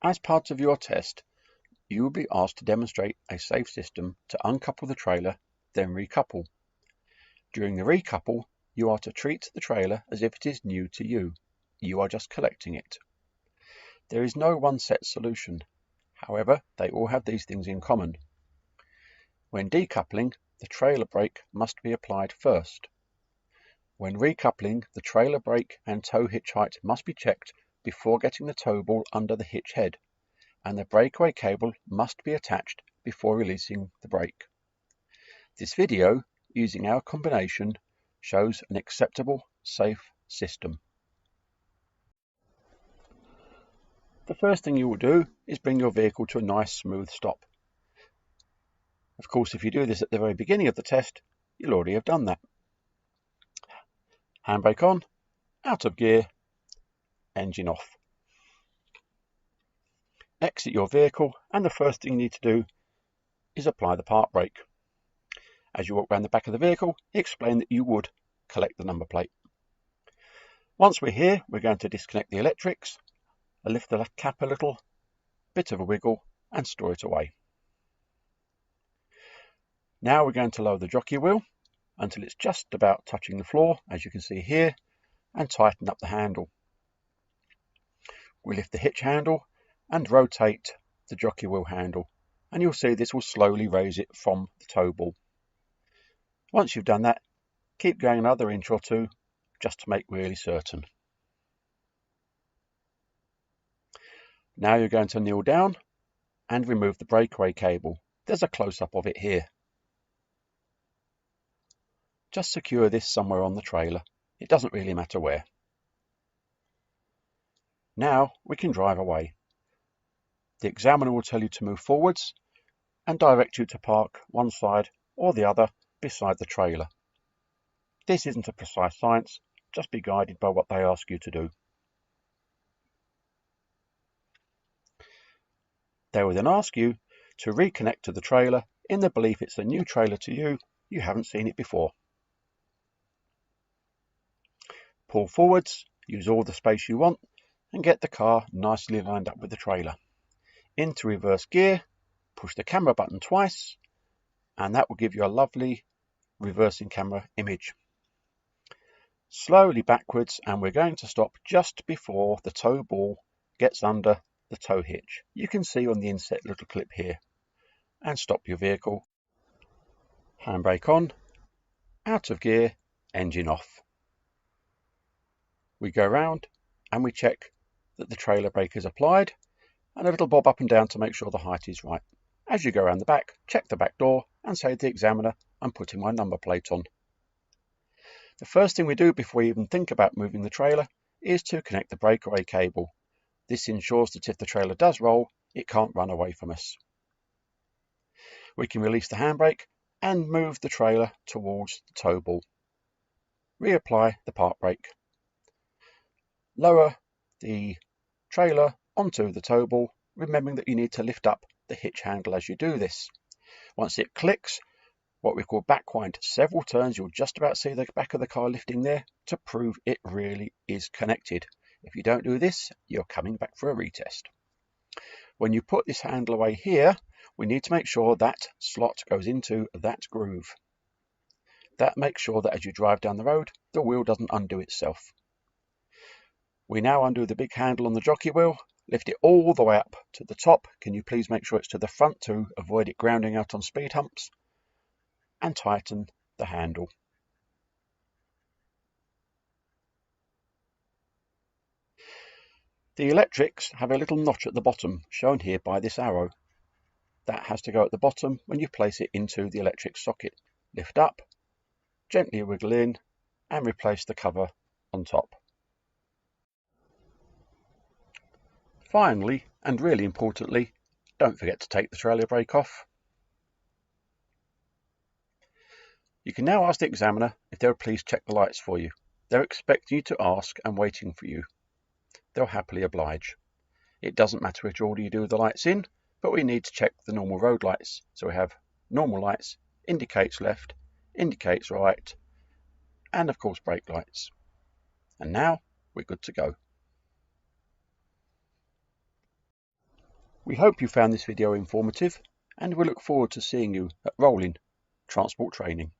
As part of your test, you will be asked to demonstrate a safe system to uncouple the trailer, then recouple. During the recouple, you are to treat the trailer as if it is new to you. You are just collecting it. There is no one set solution. However, they all have these things in common. When decoupling, the trailer brake must be applied first. When recoupling, the trailer brake and tow hitch height must be checked before getting the tow ball under the hitch head, and the breakaway cable must be attached before releasing the brake. This video, using our combination, shows an acceptable, safe system. The first thing you will do is bring your vehicle to a nice smooth stop. Of course, if you do this at the very beginning of the test, you'll already have done that. Handbrake on, out of gear, engine off. Exit your vehicle, and the first thing you need to do is apply the park brake. As you walk around the back of the vehicle, explain that you would collect the number plate. Once we're here, we're going to disconnect the electrics, lift the cap a little, bit of a wiggle, and store it away. Now we're going to lower the jockey wheel until it's just about touching the floor, as you can see here, and tighten up the handle. We lift the hitch handle and rotate the jockey wheel handle, and you'll see this will slowly raise it from the tow ball. Once you've done that, keep going another inch or two just to make really certain. Now you're going to kneel down and remove the breakaway cable. There's a close-up of it here. Just secure this somewhere on the trailer. It doesn't really matter where. Now we can drive away. The examiner will tell you to move forwards and direct you to park one side or the other beside the trailer. This isn't a precise science, just be guided by what they ask you to do. They will then ask you to reconnect to the trailer in the belief it's a new trailer to you, you haven't seen it before. Pull forwards, use all the space you want, and get the car nicely lined up with the trailer. Into reverse gear, push the camera button twice, and that will give you a lovely reversing camera image. Slowly backwards, and we're going to stop just before the tow ball gets under the tow hitch. You can see on the inset little clip here. And stop your vehicle. Handbrake on, out of gear, engine off. We go round and we check that the trailer brake is applied, and a little bob up and down to make sure the height is right. As you go around the back, check the back door and say to the examiner, I'm putting my number plate on. The first thing we do before we even think about moving the trailer is to connect the breakaway cable. This ensures that if the trailer does roll, it can't run away from us. We can release the handbrake and move the trailer towards the tow ball. Reapply the park brake. Lower the trailer onto the tow ball, remembering that you need to lift up the hitch handle as you do this. Once it clicks, what we call backwind several turns, you'll just about see the back of the car lifting there to prove it really is connected. If you don't do this, you're coming back for a retest. When you put this handle away here, we need to make sure that slot goes into that groove. That makes sure that as you drive down the road, the wheel doesn't undo itself. We now undo the big handle on the jockey wheel, lift it all the way up to the top. Can you please make sure it's to the front to avoid it grounding out on speed humps? And tighten the handle. The electrics have a little notch at the bottom, shown here by this arrow. That has to go at the bottom when you place it into the electric socket. Lift up, gently wiggle in, and replace the cover on top. Finally, and really importantly, don't forget to take the trailer brake off. You can now ask the examiner if they'll please check the lights for you. They're expecting you to ask and waiting for you. They'll happily oblige. It doesn't matter which order you do the lights in, but we need to check the normal road lights. So we have normal lights, indicates left, indicates right, and of course brake lights. And now we're good to go. We hope you found this video informative, and we look forward to seeing you at Rollin Transport Training.